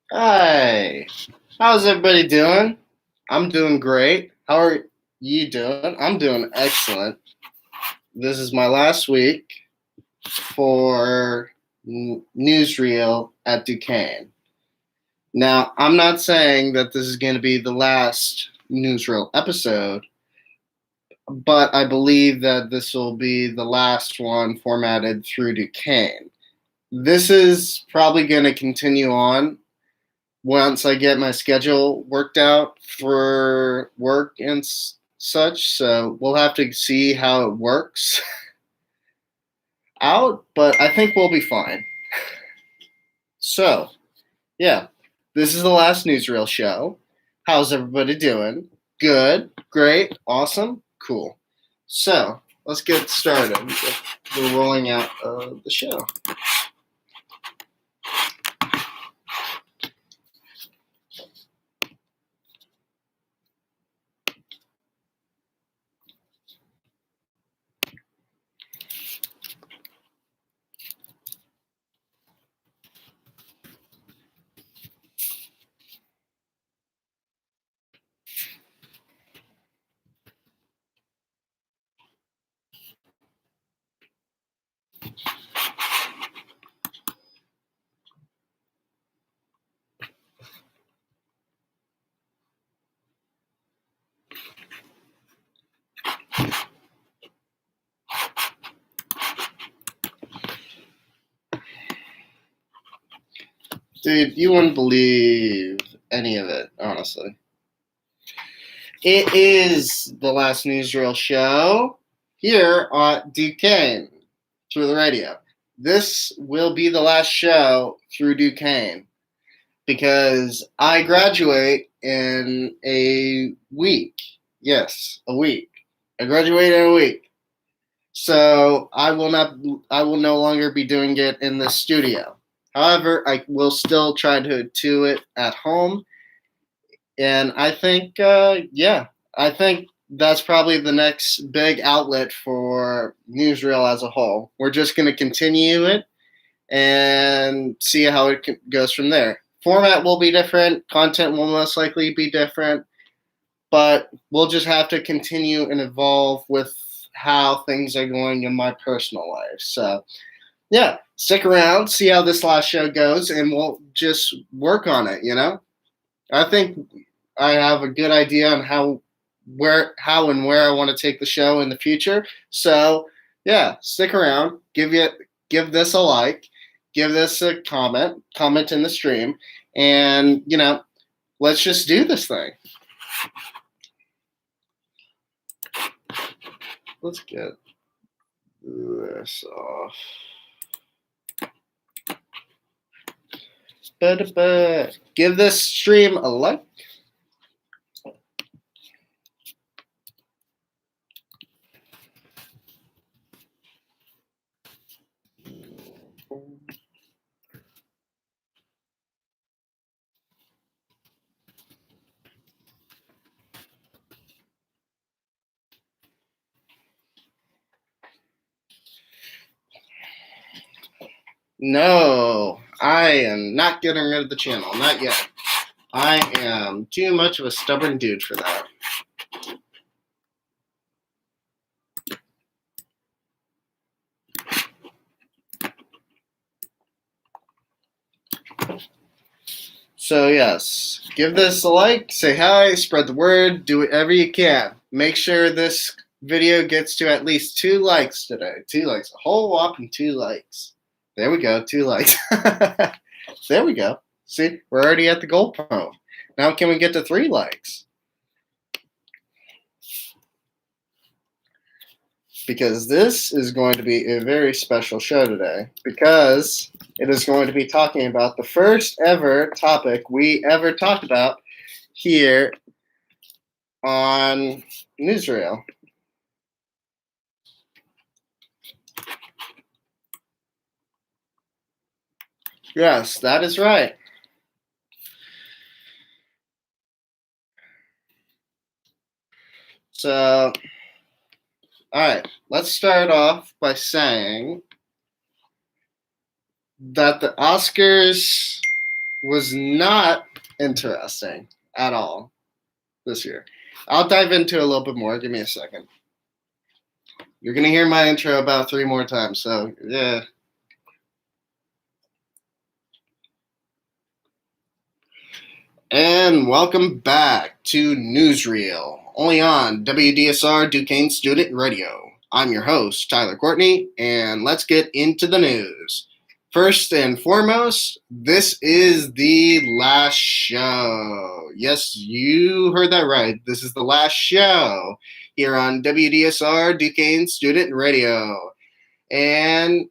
Hi. How's everybody doing? I'm doing great. How are you doing? I'm doing excellent. This is my last week for Newsreel at Duquesne. Now, I'm not saying that this is going to be the last Newsreel episode, but I believe that this will be the last one formatted through Duquesne. This is probably going to continue on once I get my schedule worked out for work and such. So we'll have to see how it works out, but I think we'll be fine. So, yeah, this is the last newsreel show. How's everybody doing? Good, great, awesome, cool. So, let's get started with the rolling out of the show. Dude, you wouldn't believe any of it, honestly. It is the last newsreel show here on Duquesne through the radio. This will be the last show through Duquesne because I graduate in a week. Yes, a week. I graduate in a week. So I will no longer be doing it in the studio. However, I will still try to do it at home. And I think, I think that's probably the next big outlet for newsreel as a whole. We're just going to continue it and see how it goes from there. Format will be different, content will most likely be different, but we'll just have to continue and evolve with how things are going in my personal life. So, yeah, stick around, see how this last show goes, and we'll just work on it, you know? I think I have a good idea on how and where I want to take the show in the future. So yeah, stick around. Give this a like, give this a comment in the stream, and let's just do this thing. Let's get this off. Give this stream a like. No, I am not getting rid of the channel. Not yet. I am too much of a stubborn dude for that. So yes, give this a like, say hi, spread the word, do whatever you can. Make sure this video gets to at least 2 likes today. 2 likes, a whole whopping 2 likes. There we go, 2 likes. There we go. See, we're already at the goal post. Now can we get to 3 likes? Because this is going to be a very special show today. Because it is going to be talking about the first ever topic we ever talked about here on Newsreel. Yes, that is right. So, all right, let's start off by saying that the Oscars was not interesting at all this year. I'll dive into it a little bit more. Give me a second. You're going to hear my intro about 3 more times, so yeah. And welcome back to Newsreel, only on WDSR Duquesne Student Radio. I'm your host, Tyler Courtney, and let's get into the news. First and foremost, this is the last show. Yes, you heard that right. This is the last show here on WDSR Duquesne Student Radio. And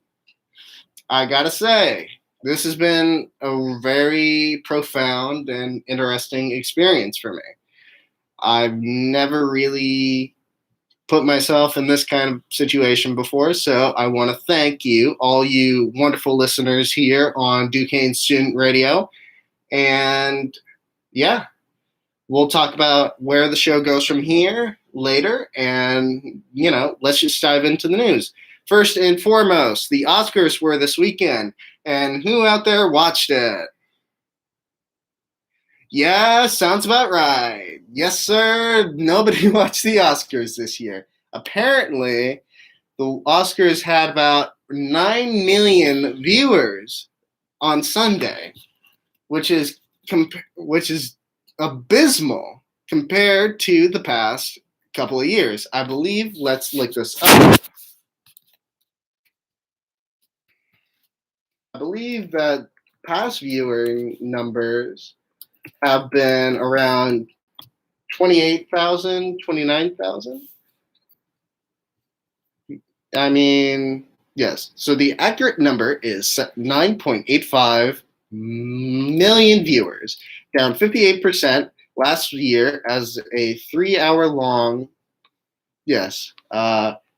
I gotta say, this has been a very profound and interesting experience for me. I've never really put myself in this kind of situation before, so I want to thank you, all you wonderful listeners here on Duquesne Student Radio. And yeah, we'll talk about where the show goes from here later, and let's just dive into the news. First and foremost, the Oscars were this weekend, and who out there watched it? Yeah, sounds about right. Yes, sir. Nobody watched the Oscars this year. Apparently, the Oscars had about 9 million viewers on Sunday, which is abysmal compared to the past couple of years. I believe, let's look this up. I believe that past viewing numbers have been around 28,000, 29,000. I mean, yes. So the accurate number is 9.85 million viewers, down 58% last year as a 3-hour-long,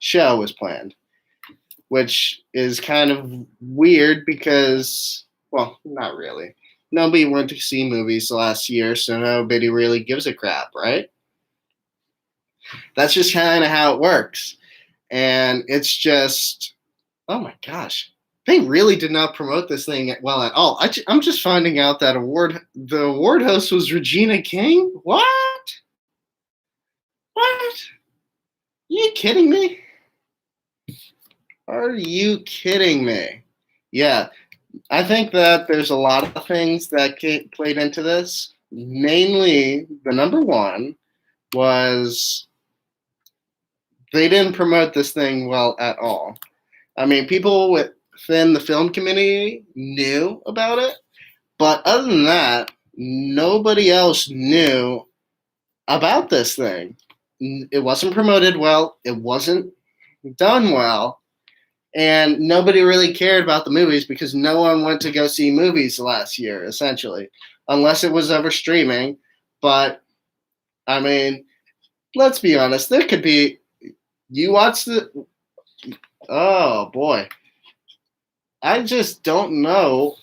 show was planned, which is kind of weird because, well, not really. Nobody went to see movies last year, so nobody really gives a crap, right? That's just kind of how it works. And it's just, oh my gosh, they really did not promote this thing well at all. I'm just finding out that the award host was Regina King. What? What? Are you kidding me? Are you kidding me? Yeah, I think that there's a lot of things that played into this. Mainly, the number one was they didn't promote this thing well at all. I mean, people within the film community knew about it, but other than that, nobody else knew about this thing. It wasn't promoted well, it wasn't done well, and nobody really cared about the movies because no one went to go see movies last year, essentially, unless it was over streaming. But, I mean, let's be honest, there could be, you watch the, oh boy, I just don't know.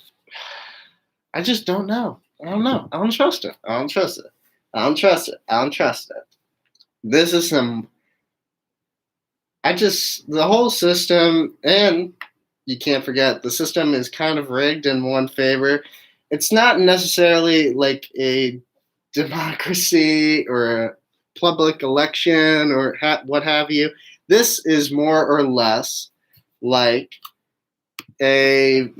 I just don't know. I don't know. I don't trust it. I don't trust it. I don't trust it. I don't trust it. This is some. The whole system, and you can't forget, the system is kind of rigged in one favor. It's not necessarily like a democracy or a public election or what have you. This is more or less like a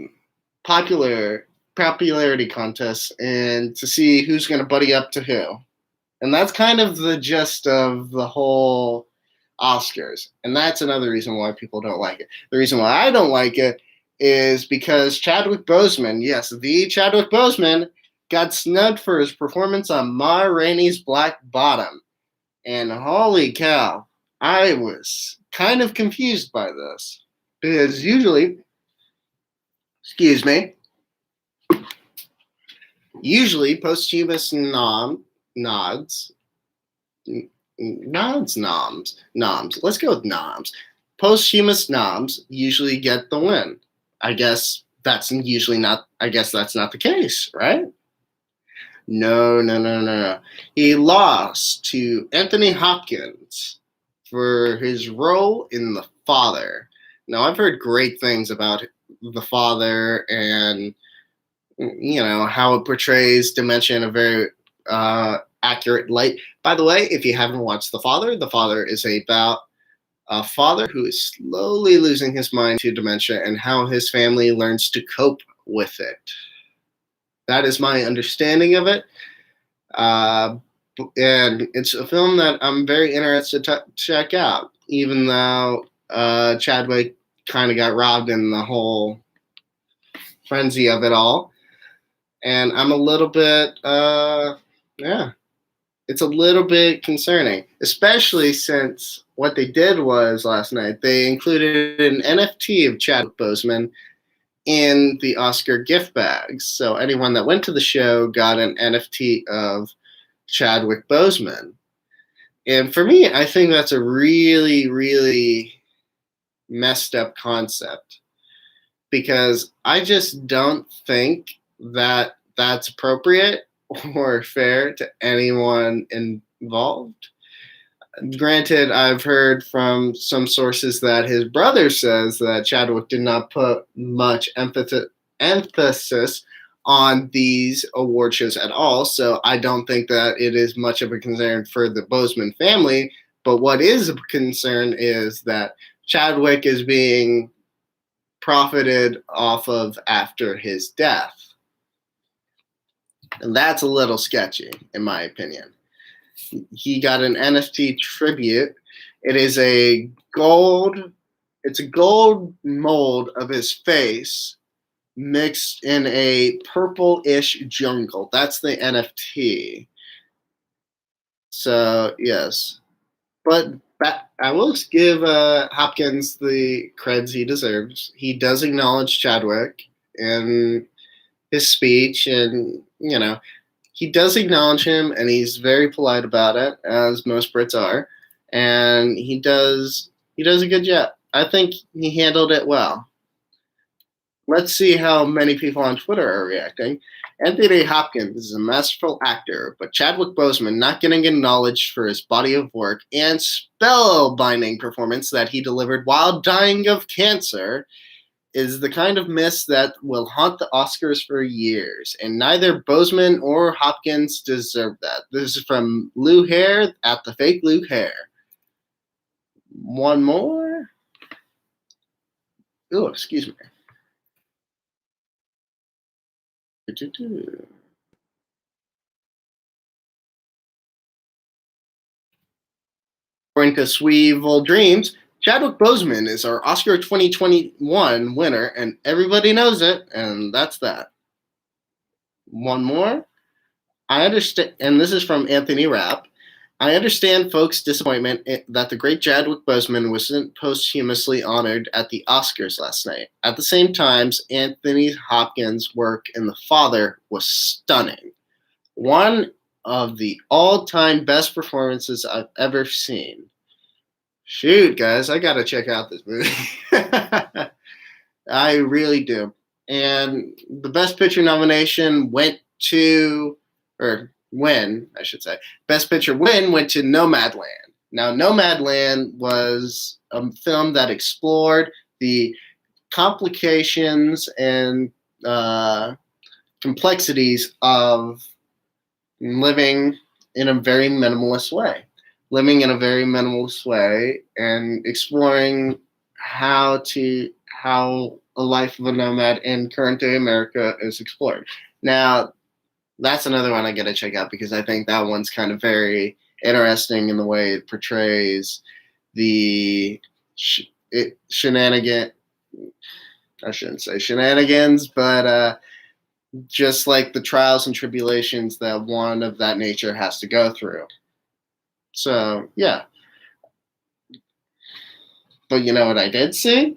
popularity contest and to see who's going to buddy up to who. And that's kind of the gist of the whole Oscars. And that's another reason why people don't like it. The reason why I don't like it is because Chadwick Boseman, yes, the Chadwick Boseman, got snubbed for his performance on Ma Rainey's Black Bottom. And holy cow, I was kind of confused by this. Because usually, posthumous nods. Let's go with noms. Posthumous noms usually get the win. I guess that's not the case, right? No. He lost to Anthony Hopkins for his role in The Father. Now, I've heard great things about The Father, and you know, how it portrays dementia in a very accurate light. By the way, if you haven't watched The Father is about a father who is slowly losing his mind to dementia and how his family learns to cope with it. That is my understanding of it. Uh, and it's a film that I'm very interested to check out, even though Chadwick kind of got robbed in the whole frenzy of it all. And I'm a little bit, yeah, it's a little bit concerning, especially since what they did was last night, they included an NFT of Chadwick Boseman in the Oscar gift bags. So anyone that went to the show got an NFT of Chadwick Boseman. And for me, I think that's a really, really messed up concept because I just don't think that that's appropriate or fair to anyone involved. Granted, I've heard from some sources that his brother says that Chadwick did not put much emphasis on these award shows at all, so I don't think that it is much of a concern for the Boseman family. But what is a concern is that Chadwick is being profited off of after his death. And that's a little sketchy, in my opinion. He got an NFT tribute. It is a gold, it's a gold mold of his face mixed in a purple-ish jungle. That's the NFT. So, yes. But I will give Hopkins the creds he deserves. He does acknowledge Chadwick in his speech, and, you know, he does acknowledge him, and he's very polite about it, as most Brits are, and he does a good job. I think he handled it well. Let's see how many people on Twitter are reacting. Anthony Hopkins is a masterful actor, but Chadwick Boseman not getting acknowledged for his body of work and spellbinding performance that he delivered while dying of cancer is the kind of miss that will haunt the Oscars for years, and neither Boseman or Hopkins deserve that. This is from Lou Hare at the fake Lou Hare. One more. Oh, excuse me. According to Sweevil Dreams, Chadwick Boseman is our Oscar 2021 winner, and everybody knows it, and that's that. One more. I understand, and this is from Anthony Rapp. I understand folks' disappointment that the great Chadwick Boseman wasn't posthumously honored at the Oscars last night. At the same time, Anthony Hopkins' work in The Father was stunning. One of the all-time best performances I've ever seen. Shoot, guys, I gotta check out this movie. I really do. And the Best Picture nomination went to, or win, I should say. Best Picture win went to Nomadland. Now, Nomadland was a film that explored the complications and complexities of living in a very minimalist way. Living in a very minimalist way and exploring how a life of a nomad in current day America is explored. Now, that's another one I gotta check out because I think that one's kind of very interesting in the way it portrays the shenanigan. I shouldn't say shenanigans, but just like the trials and tribulations that one of that nature has to go through. So, yeah. But you know what I did see?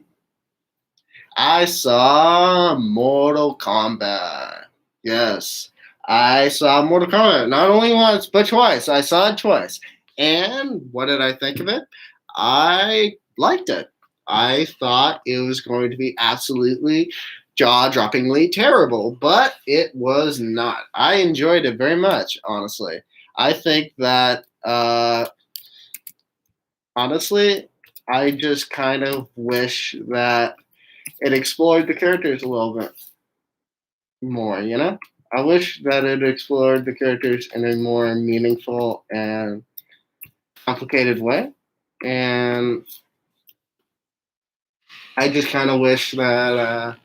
I saw Mortal Kombat. Yes. I saw Mortal Kombat not only once, but twice. I saw it twice. And what did I think of it? I liked it. I thought it was going to be absolutely jaw-droppingly terrible, but it was not. I enjoyed it very much, honestly. I think that, honestly, I just kind of wish that it explored the characters a little bit. more, you know? I wish that it explored the characters in a more meaningful and complicated way. And I just kind of wish that,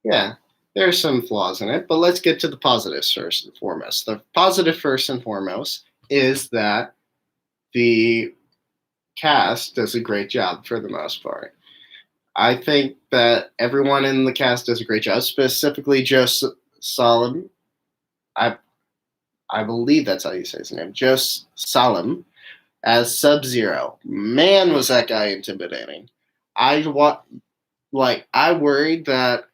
yeah, there's some flaws in it. But let's get to the positives first and foremost. The positive, first and foremost, is that the cast does a great job for the most part. I think that everyone in the cast does a great job, specifically Joe Solemn. I I believe that's how you say his name. Joe Solemn as Sub Zero. Man, was that guy intimidating. I I worried that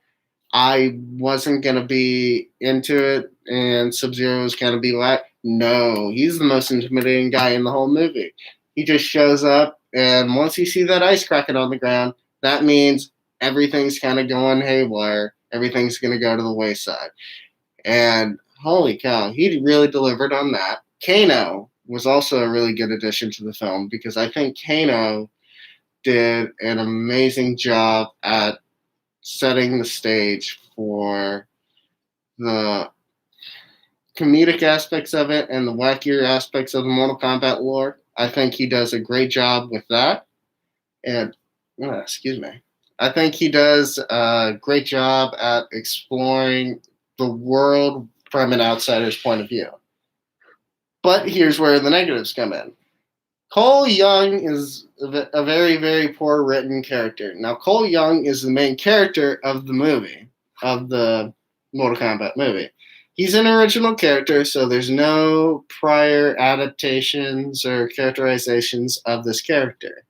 I wasn't gonna be into it, and Sub Zero was gonna be like, no, he's the most intimidating guy in the whole movie. He just shows up, and once you see that ice cracking on the ground, that means everything's kind of going haywire. Everything's gonna go to the wayside. And holy cow, he really delivered on that. Kano was also a really good addition to the film because I think Kano did an amazing job at setting the stage for the comedic aspects of it and the wackier aspects of the Mortal Kombat lore. I think he does a great job with that. And, excuse me. I think he does a great job at exploring the world from an outsider's point of view. But here's where the negatives come in. Cole Young is a very, very poor written character. Now, Cole Young is the main character of the movie, of the Mortal Kombat movie. He's an original character, so there's no prior adaptations or characterizations of this character.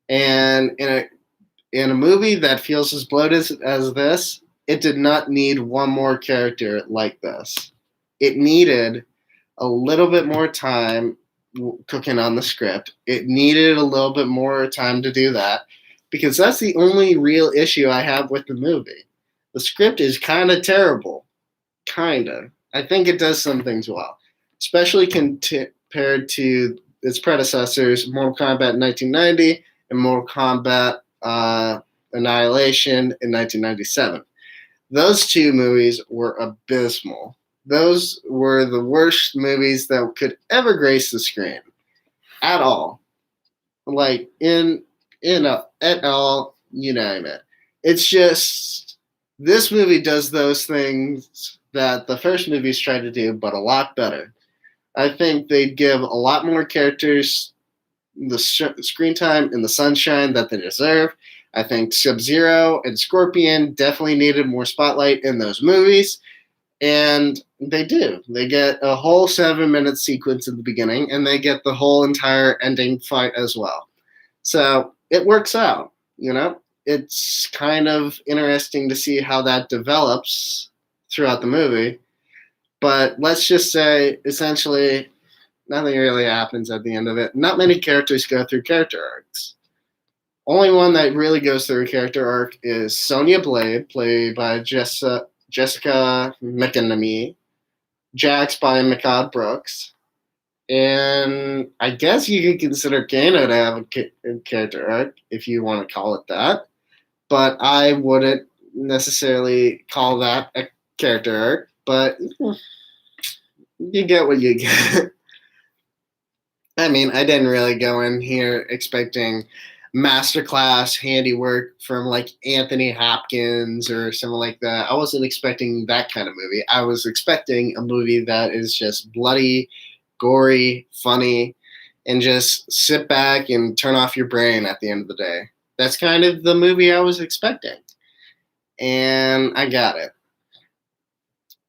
And in a movie that feels as bloated as this, it did not need one more character like this. It needed a little bit more time cooking on the script. It needed a little bit more time to do that because that's the only real issue I have with the movie. The script is kind of terrible. Kind of. I think it does some things well, especially compared to its predecessors, Mortal Kombat 1990 and Mortal Kombat Annihilation in 1997. Those two movies were abysmal. Those were the worst movies that could ever grace the screen at all. Like at all, you name it. It's just this movie does those things that the first movies tried to do, but a lot better. I think they'd give a lot more characters the screen time and the sunshine that they deserve. I think Sub-Zero and Scorpion definitely needed more spotlight in those movies. And they do. They get a whole 7-minute sequence at the beginning, and they get the whole entire ending fight as well. So it works out, you know? It's kind of interesting to see how that develops throughout the movie. But let's just say, essentially, nothing really happens at the end of it. Not many characters go through character arcs. Only one that really goes through a character arc is Sonya Blade, played by Jessica McAnamy, Jax by Mehcad Brooks, and I guess you could consider Kano to have a character arc, if you want to call it that, but I wouldn't necessarily call that a character arc, but you get what you get. I mean, I didn't really go in here expecting masterclass handiwork from like Anthony Hopkins or something like that. I wasn't expecting that kind of movie. I was expecting a movie that is just bloody, gory, funny, and just sit back and turn off your brain at the end of the day. That's kind of the movie I was expecting. And I got it.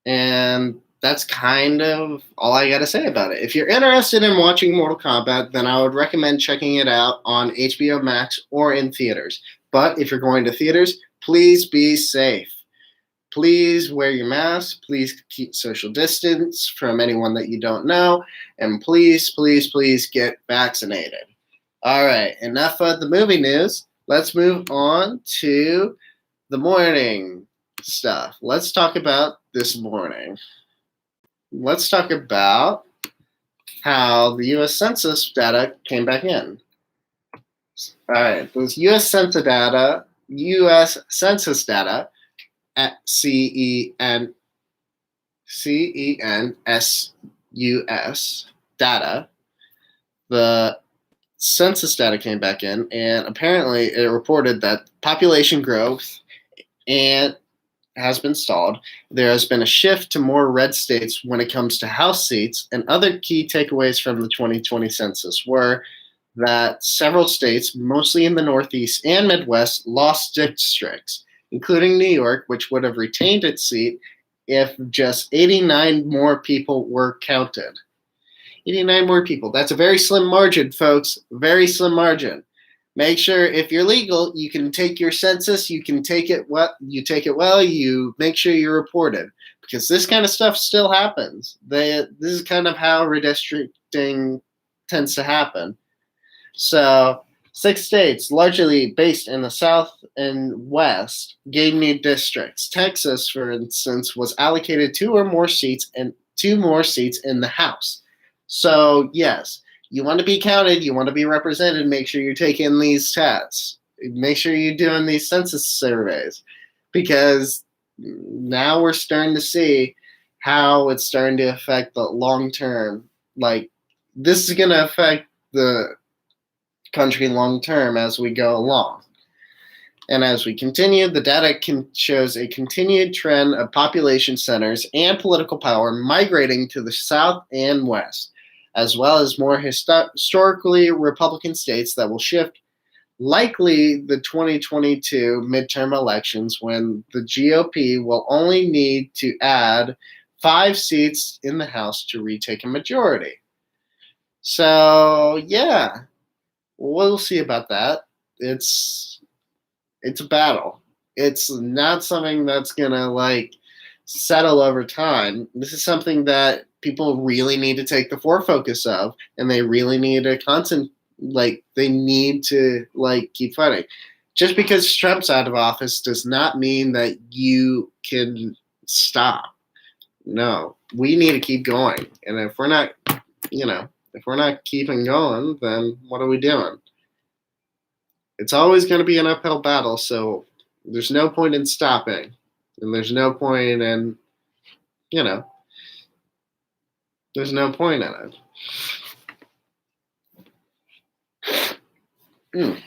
And that's kind of all I got to say about it. If you're interested in watching Mortal Kombat, then I would recommend checking it out on HBO Max or in theaters. But if you're going to theaters, please be safe. Please wear your mask. Please keep social distance from anyone that you don't know. And please, please, please get vaccinated. All right, enough of the movie news. Let's move on to the morning stuff. Let's talk about this morning. Let's talk about how the U.S. Census data came back in. All right, this U.S. Census data at CENSUS data, the census data came back in, and apparently it reported that population growth and has been stalled. There has been a shift to more red states when it comes to House seats, and other key takeaways from the 2020 census were that several states, mostly in the Northeast and Midwest, lost districts, including New York, which would have retained its seat if just 89 more people were counted. 89 more people. That's a very slim margin, folks. Very slim margin. Make sure if you're legal, you can take your census, you can take it well, you make sure you report it. Because this kind of stuff still happens. This is kind of how redistricting tends to happen. So 6 states, largely based in the South and West, gained new districts. Texas, for instance, was allocated 2 more seats in the House. So yes, you want to be counted, you want to be represented, make sure you're taking these tests. Make sure you're doing these census surveys. Because now we're starting to see how it's starting to affect the long term. Like, this is going to affect the country long term as we go along. And as we continue, the data shows a continued trend of population centers and political power migrating to the South and West, as well as more historically Republican states that will shift, likely the 2022 midterm elections, when the GOP will only need to add 5 seats in the House to retake a majority. So, yeah, we'll see about that. It's a battle. It's not something that's gonna settle over time. This is something that people really need to take the focus of, and they really need to they need to keep fighting. Just because Trump's out of office does not mean that you can stop. No, we need to keep going. And if we're not, if we're not keeping going, then what are we doing? It's always going to be an uphill battle, so there's no point in stopping. And there's no point in, there's no point in it.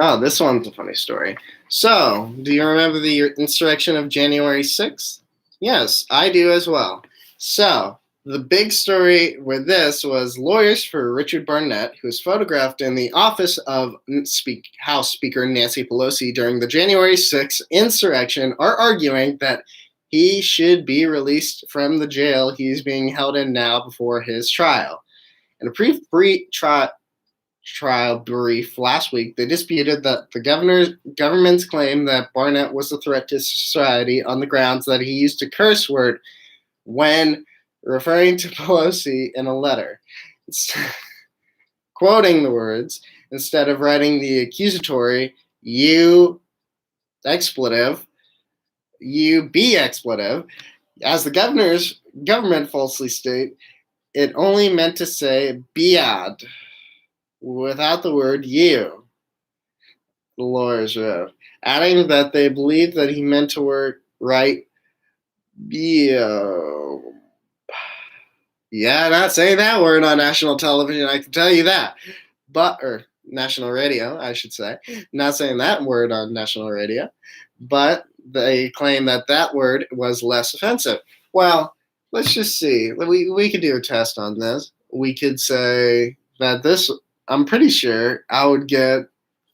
Oh, this one's a funny story. So, do you remember the insurrection of January 6th? Yes, I do as well. So, the big story with this was lawyers for Richard Barnett, who was photographed in the office of House Speaker Nancy Pelosi during the January 6th insurrection, are arguing that he should be released from the jail he's being held in now before his trial. In a trial brief last week, they disputed that the government's claim that Barnett was a threat to society on the grounds that he used a curse word when referring to Pelosi in a letter. Quoting the words, instead of writing the accusatory, you be expletive, as the government falsely state, it only meant to say biad, without the word you, the lawyers wrote, adding that they believed that he meant to write bio. Yeah, not saying that word on national television, I can tell you that. Or national radio, I should say. Not saying that word on national radio. But they claim that word was less offensive. Well, let's just see. We could do a test on this. We could say that I'm pretty sure I would get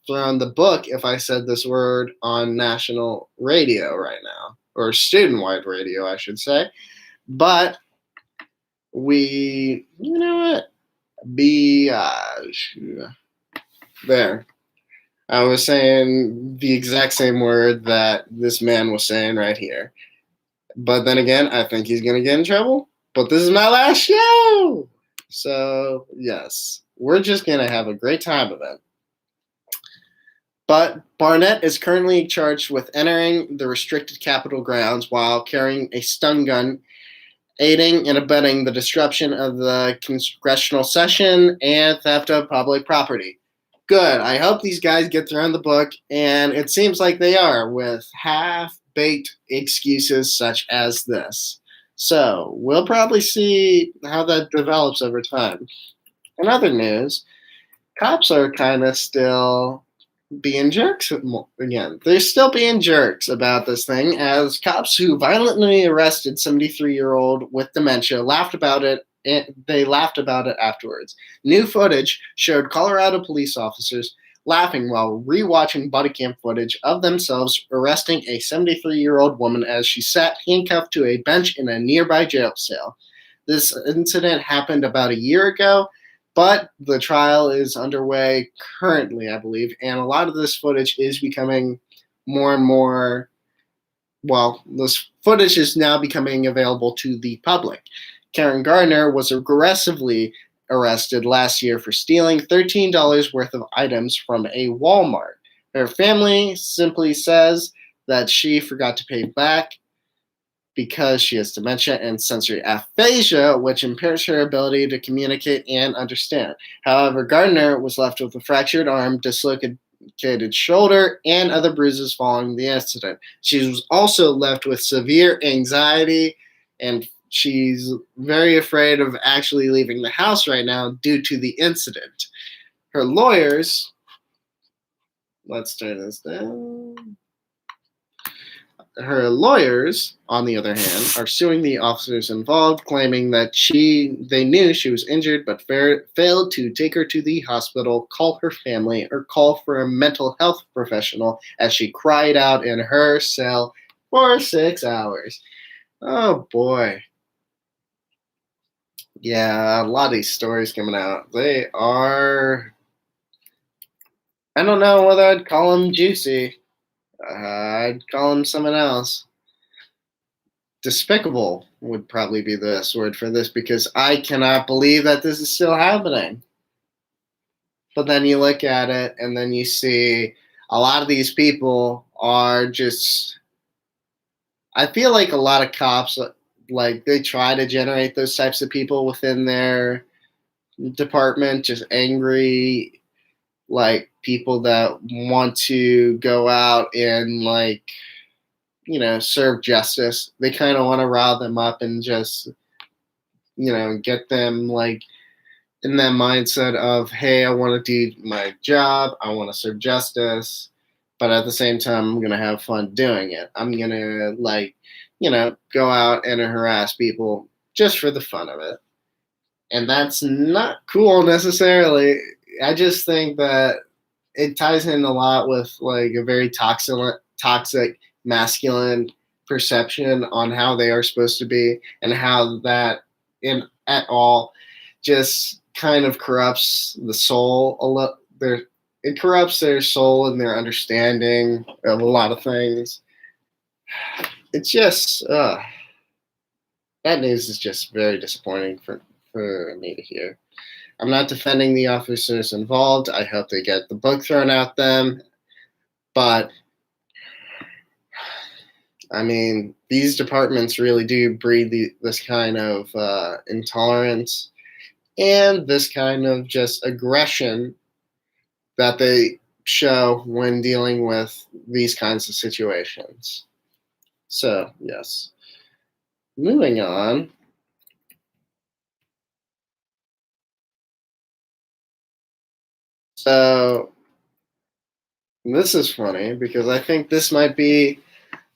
thrown the book if I said this word on national radio right now. Or student-wide radio, I should say. But you know what? There. I was saying the exact same word that this man was saying right here. But then again, I think he's going to get in trouble. But this is my last show! So, yes. We're just going to have a great time of it. But Barnett is currently charged with entering the restricted Capitol grounds while carrying a stun gun, aiding and abetting the disruption of the congressional session, and theft of public property. Good. I hope these guys get thrown the book, and it seems like they are with half-baked excuses such as this. So we'll probably see how that develops over time. In other news, cops are kind of still being jerks again. They're still being jerks about this thing, as cops who violently arrested 73-year-old with dementia laughed about it. They laughed about it afterwards. New footage showed Colorado police officers laughing while rewatching body cam footage of themselves arresting a 73-year-old woman as she sat handcuffed to a bench in a nearby jail cell. This incident happened about a year ago, but the trial is underway currently, I believe, and a lot of this footage is becoming more and more. Well, this footage is now becoming available to the public. Karen Gardner was aggressively arrested last year for stealing $13 worth of items from a Walmart. Her family simply says that she forgot to pay back because she has dementia and sensory aphasia, which impairs her ability to communicate and understand. However, Gardner was left with a fractured arm, dislocated shoulder, and other bruises following the incident. She was also left with severe anxiety, and she's very afraid of actually leaving the house right now due to the incident. Her lawyers, let's turn this down. Her lawyers, on the other hand, are suing the officers involved, claiming that they knew she was injured but failed to take her to the hospital, call her family, or call for a mental health professional as she cried out in her cell for 6 hours. Oh boy. Yeah, a lot of these stories coming out. They are, I don't know whether I'd call them juicy. I'd call them something else. Despicable would probably be the best word for this, because I cannot believe that this is still happening. But then you look at it and then you see a lot of these people are just, I feel like a lot of cops, like, they try to generate those types of people within their department, just angry, like, people that want to go out and, like, serve justice. They kind of want to rile them up and just, get them, like, in that mindset of, hey, I want to do my job, I want to serve justice, but at the same time, I'm going to have fun doing it. I'm going to, like, go out and harass people just for the fun of it. And that's not cool necessarily. I just think that it ties in a lot with, like, a very toxic masculine perception on how they are supposed to be, and how that in at all just kind of corrupts the soul a lot. It corrupts their soul and their understanding of a lot of things. It's just that news is just very disappointing for me to hear. I'm not defending the officers involved. I hope they get the book thrown at them. But, I mean, these departments really do breed this kind of intolerance and this kind of just aggression that they show when dealing with these kinds of situations. So, yes. Moving on. So, this is funny because I think this might be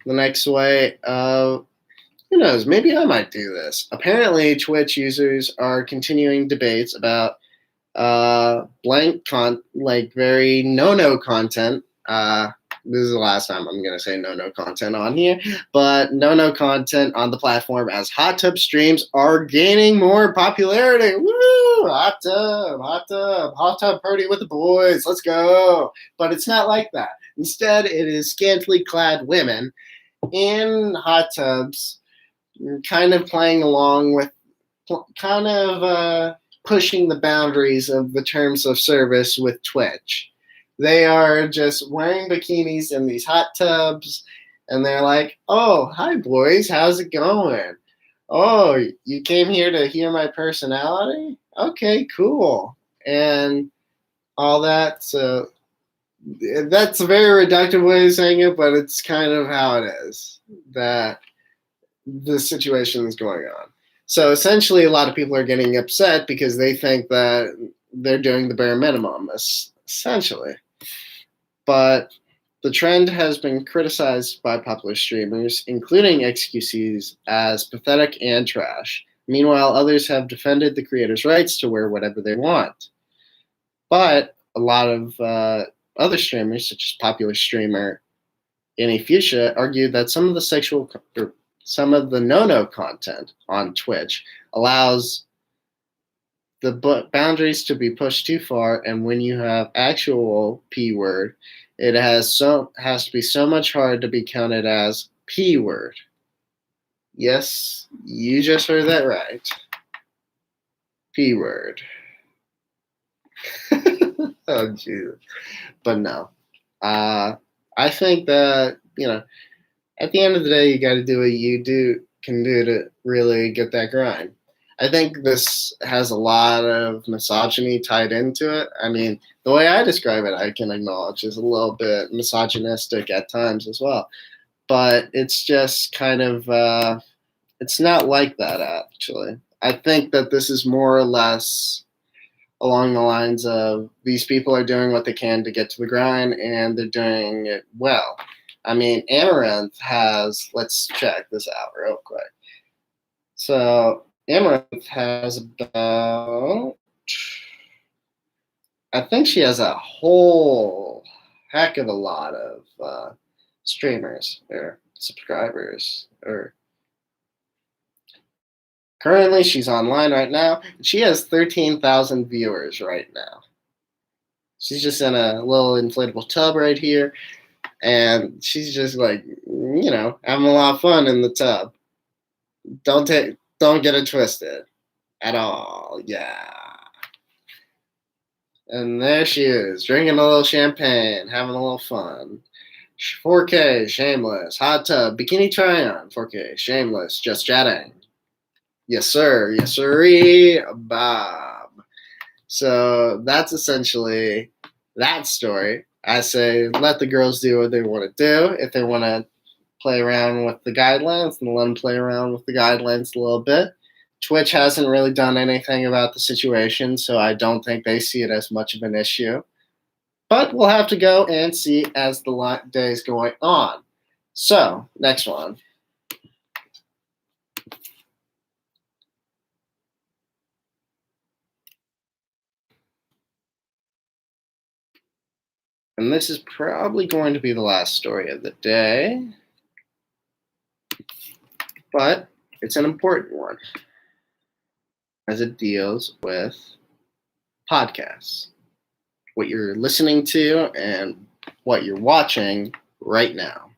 the next way of, who knows, maybe I might do this. Apparently, Twitch users are continuing debates about very no content. This is the last time I'm going to say no content on here, but no content on the platform, as hot tub streams are gaining more popularity. Woo! Hot tub party with the boys. Let's go. But it's not like that. Instead, it is scantily clad women in hot tubs, kind of playing along with, pushing the boundaries of the terms of service with Twitch. They are just wearing bikinis in these hot tubs, and they're like, oh, hi, boys, how's it going? Oh, you came here to hear my personality? Okay, cool. And all that. So that's a very reductive way of saying it, but it's kind of how it is that the situation is going on. So essentially, a lot of people are getting upset because they think that they're doing the bare minimum, essentially. But the trend has been criticized by popular streamers, including XQCs, as pathetic and trash. Meanwhile, others have defended the creators' rights to wear whatever they want. But a lot of other streamers, such as popular streamer Annie Fuchsia, argued that some of the no-no content on Twitch allows the boundaries to be pushed too far, and when you have actual P word, it has to be so much hard to be counted as P word. Yes, you just heard that right. P word. Oh, Jesus. But no. I think that, at the end of the day, you got to do what you can do to really get that grind. I think this has a lot of misogyny tied into it. I mean, the way I describe it, I can acknowledge is a little bit misogynistic at times as well. But it's just kind of, it's not like that, actually. I think that this is more or less along the lines of these people are doing what they can to get to the grind, and they're doing it well. I mean, Amaranth has, let's check this out real quick. So, Amaranth has about, I think she has a whole heck of a lot of streamers or subscribers. Or currently, she's online right now. She has 13,000 viewers right now. She's just in a little inflatable tub right here, and she's just like, having a lot of fun in the tub. Don't get it twisted at all. Yeah. And there she is, drinking a little champagne, having a little fun. 4K, shameless, hot tub, bikini try on, 4K, shameless, just chatting. Yes, sir. Yes, sirree, Bob. So that's essentially that story. I say let the girls do what they want to do. If they want to play around with the guidelines, and let them play around with the guidelines a little bit. Twitch hasn't really done anything about the situation, so I don't think they see it as much of an issue. But we'll have to go and see as the days going on. So, next one. And this is probably going to be the last story of the day. But it's an important one, as it deals with podcasts. What you're listening to and what you're watching right now.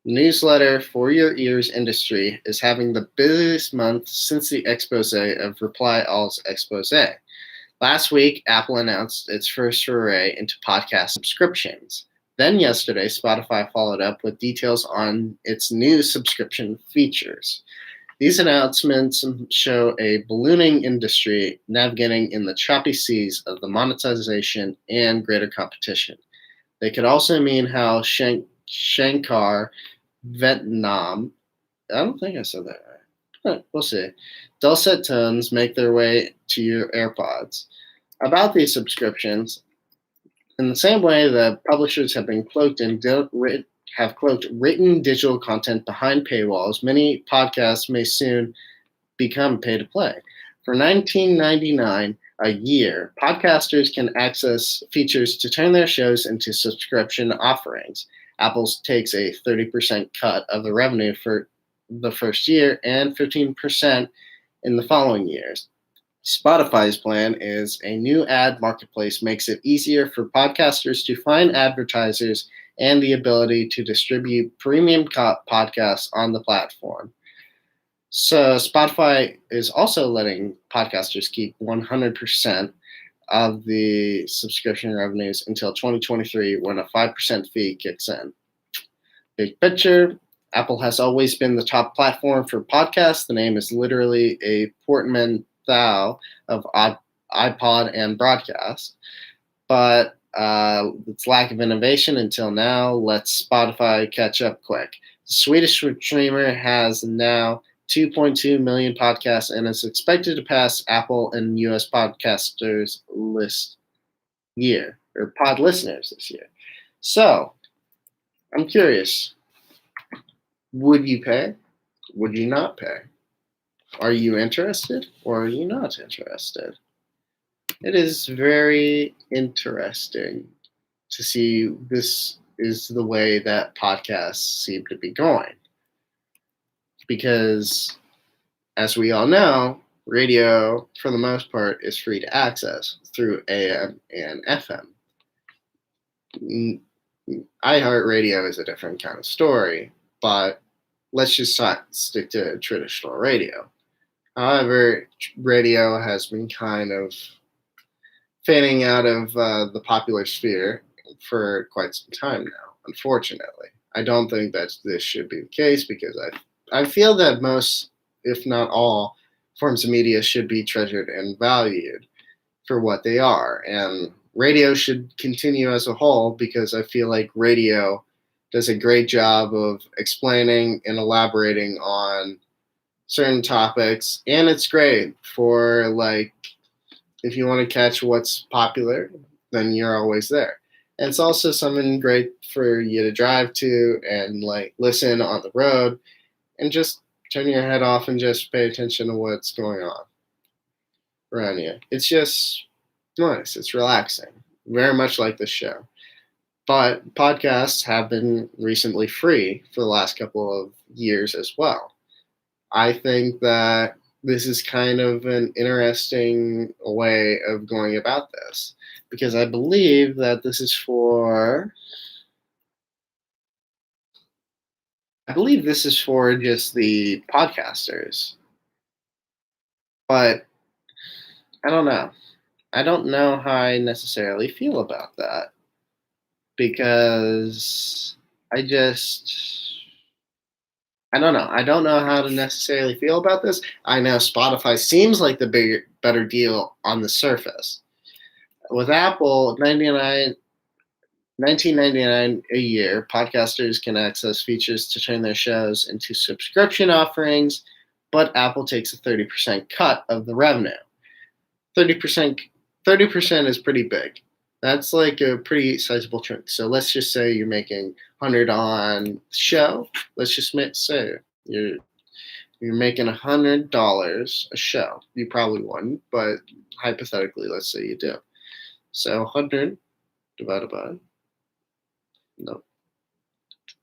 Newsletter for Your Ears industry is having the busiest month since the expose of Reply All's expose. Last week, Apple announced its first foray into podcast subscriptions. Then yesterday, Spotify followed up with details on its new subscription features. These announcements show a ballooning industry navigating in the choppy seas of the monetization and greater competition. They could also mean how Shankar Vietnam, I don't think I said that right. We'll see. Dulcet tones make their way to your AirPods. About these subscriptions, in the same way that publishers have been cloaked written digital content behind paywalls, many podcasts may soon become pay to play. For $19.99 a year, podcasters can access features to turn their shows into subscription offerings. Apple takes a 30% cut of the revenue for the first year and 15% in the following years. Spotify's plan is a new ad marketplace makes it easier for podcasters to find advertisers and the ability to distribute premium podcasts on the platform. So Spotify is also letting podcasters keep 100% of the subscription revenues until 2023 when a 5% fee kicks in. Big picture, Apple has always been the top platform for podcasts. The name is literally a portmanteau of iPod and broadcast. But its lack of innovation until now lets Spotify catch up quick. The Swedish streamer has now 2.2 million podcasts and is expected to pass Apple and US podcasters list year, or pod listeners this year. So, I'm curious, would you pay? Would you not pay? Are you interested or are you not interested? It is very interesting to see this is the way that podcasts seem to be going. Because, as we all know, radio, for the most part, is free to access through AM and FM. iHeartRadio is a different kind of story, but let's just not stick to traditional radio. However, radio has been kind of fading out of the popular sphere for quite some time now, unfortunately. I don't think that this should be the case because I feel that most, if not all, forms of media should be treasured and valued for what they are. And radio should continue as a whole because I feel like radio does a great job of explaining and elaborating on certain topics. And it's great for, like, if you want to catch what's popular, then you're always there. And it's also something great for you to drive to and, like, listen on the road and just turn your head off and just pay attention to what's going on around you. It's just nice. It's relaxing. Very much like this show. But podcasts have been recently free for the last couple of years as well. I think that this is kind of an interesting way of going about this because I believe that this is for just the podcasters. But I don't know. I don't know how I necessarily feel about that because I don't know. I don't know how to necessarily feel about this. I know Spotify seems like the better deal on the surface. With Apple, $19.99 a year, podcasters can access features to turn their shows into subscription offerings, but Apple takes a 30% cut of the revenue. 30% is pretty big. That's like a pretty sizable chunk. So let's just say you're making 100 on the show. Let's just say you're making $100 a show. You probably wouldn't, but hypothetically, let's say you do. So 100 divided by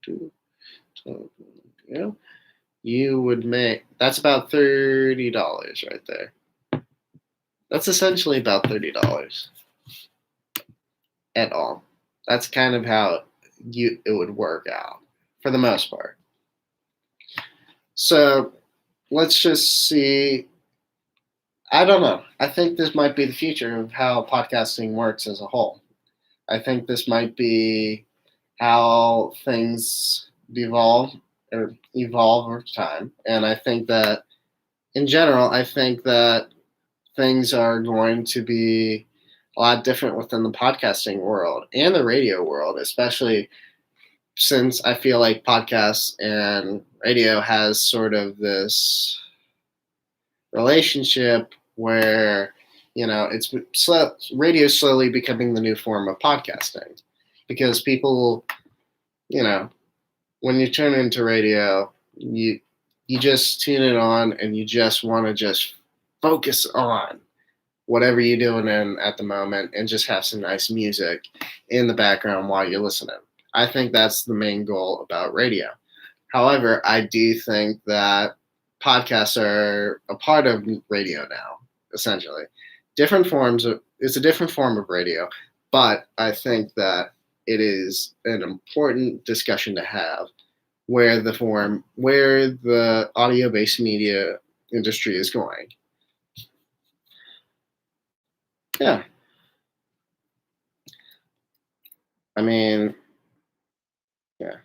2, yeah, you would make, that's about $30 right there. That's essentially about $30 at all. That's kind of how it would work out for the most part. So let's just see. I don't know. I think this might be the future of how podcasting works as a whole. I think this might be how things evolve over time. And I think that in general, I think that things are going to be a lot different within the podcasting world and the radio world, especially since I feel like podcasts and radio has sort of this relationship where, it's radio slowly becoming the new form of podcasting because people, when you turn into radio, you just tune it on and you just want to just focus on whatever you're doing at the moment and just have some nice music in the background while you're listening. I think that's the main goal about radio. However, I do think that podcasts are a part of radio now, essentially. It's a different form of radio, but I think that it is an important discussion to have where the audio-based media industry is going. Yeah. I mean, yeah.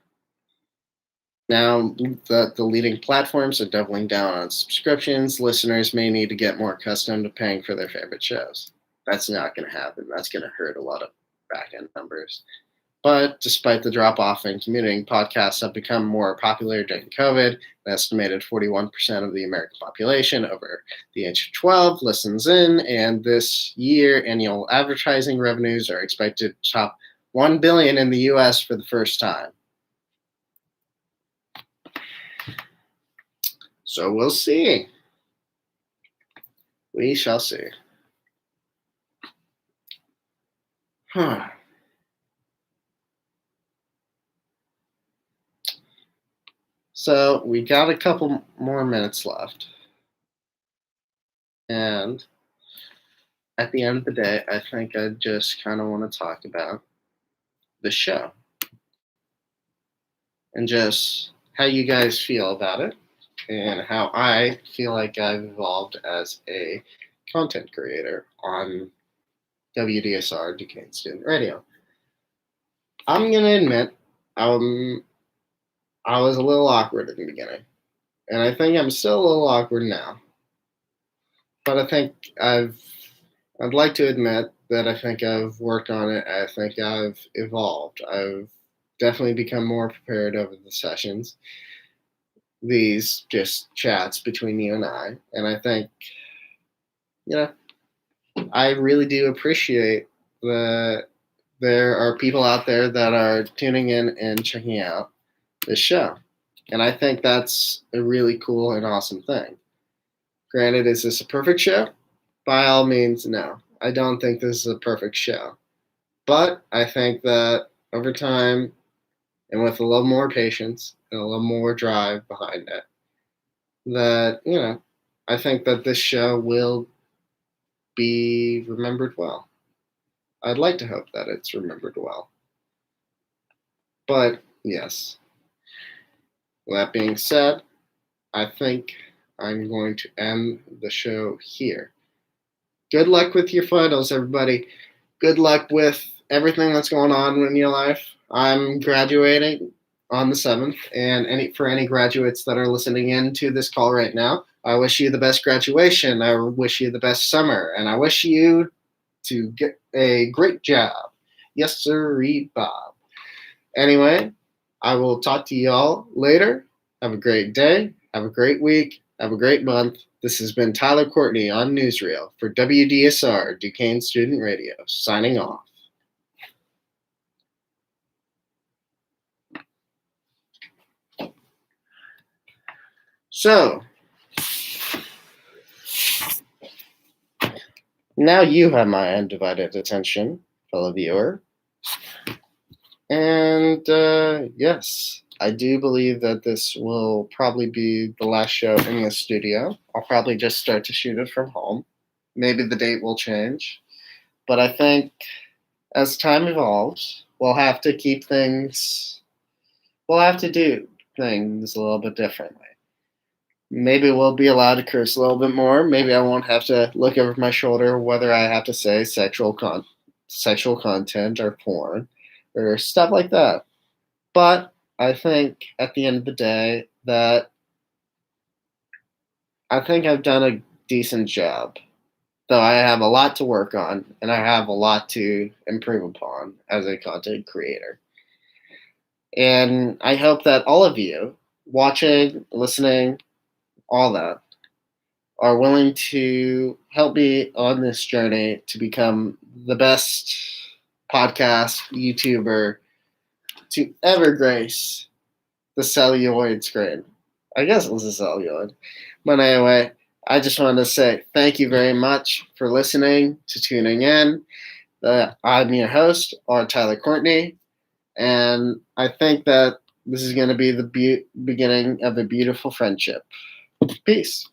Now that the leading platforms are doubling down on subscriptions, listeners may need to get more accustomed to paying for their favorite shows. That's not going to happen. That's going to hurt a lot of back end numbers. But despite the drop off in commuting, podcasts have become more popular during COVID. An estimated 41% of the American population over the age of 12 listens in, and this year, annual advertising revenues are expected to top $1 billion in the US for the first time. So we'll see. We shall see. Huh. So we got a couple more minutes left. And at the end of the day, I think I just kind of want to talk about the show and just how you guys feel about it and how I feel like I've evolved as a content creator on WDSR, Duquesne Student Radio. I'm going to admit, I was a little awkward at the beginning, and I think I'm still a little awkward now. But I think I'd like to admit that I think I've worked on it. I think I've evolved. I've definitely become more prepared over the sessions, these just chats between you and I. And I think, I really do appreciate that there are people out there that are tuning in and checking out this show. And I think that's a really cool and awesome thing. Granted, is this a perfect show? By all means, no. I don't think this is a perfect show. But I think that over time, and with a little more patience and a little more drive behind it, that, I think that this show will be remembered well. I'd like to hope that it's remembered well. But, yes. With that being said, I think I'm going to end the show here. Good luck with your finals, everybody. Good luck with everything that's going on in your life. I'm graduating on the 7th, and for any graduates that are listening in to this call right now, I wish you the best graduation. I wish you the best summer, and I wish you to get a great job. Yes, sir, Bob. Anyway, I will talk to y'all later. Have a great day. Have a great week. Have a great month. This has been Tyler Courtney on Newsreel for WDSR, Duquesne Student Radio, signing off. So, now you have my undivided attention, fellow viewer. And yes, I do believe that this will probably be the last show in the studio. I'll probably just start to shoot it from home. Maybe the date will change. But I think as time evolves, we'll have to do things a little bit differently. Maybe we'll be allowed to curse a little bit more. Maybe I won't have to look over my shoulder whether I have to say sexual content or porn or stuff like that. But I think at the end of the day that I think I've done a decent job. Though I have a lot to work on and I have a lot to improve upon as a content creator. And I hope that all of you watching, listening, all that are willing to help me on this journey to become the best podcast YouTuber to ever grace the celluloid screen. I guess it was a celluloid. But anyway, I just wanted to say thank you very much for listening, to tuning in. I'm your host, R. Tyler Courtney, and I think that this is going to be the beginning of a beautiful friendship. Peace.